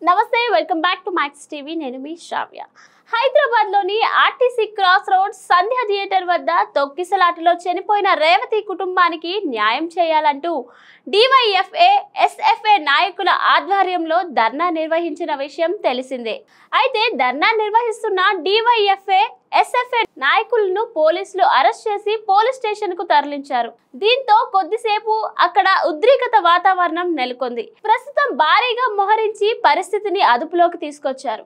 నమస్తే welcome back to max TV నేను మీ శ్రావ్య హైదరాబాద్ లోని ఆర్టీసీ క్రాస్ రోడ్ సంధ్య థియేటర్ వద్ద తొక్కిసలాటలో చనిపోయిన రేవతి కుటుంబానికి న్యాయం చేయాలంటూ డివైఎఫ్ఏ ఎస్ఎఫ్ఏ నాయకుల ఆధ్వర్యంలో ధర్నా నిర్వహించిన విషయం తెలిసిందే అయితే ధర్నా నిర్వహిస్తున్న డివైఎఫ్ఏ ఎస్ఎఫ్ఏ నాయకులను పోలీసులు అరెస్ట్ చేసి పోలీస్ స్టేషన్ కు తరలించారు దీంతో కొద్దిసేపు అక్కడ ఉద్రిక్తత వాతావరణం నెలకొంది ప్రస్తుతం భారీగా మోహరించి పరిస్థితిని అదుపులోకి తీసుకొచ్చారు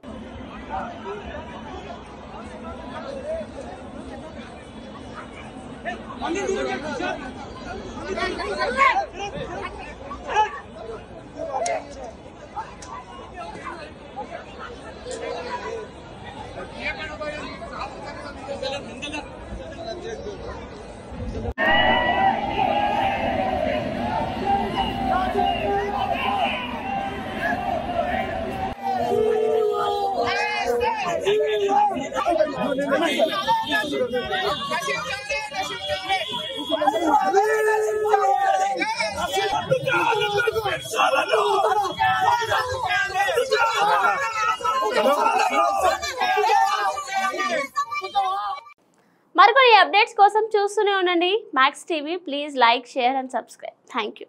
మరికొన్ని అప్డేట్స్ కోసం చూస్తూనే ఉండండి max TV. Please like, share and subscribe. Thank you.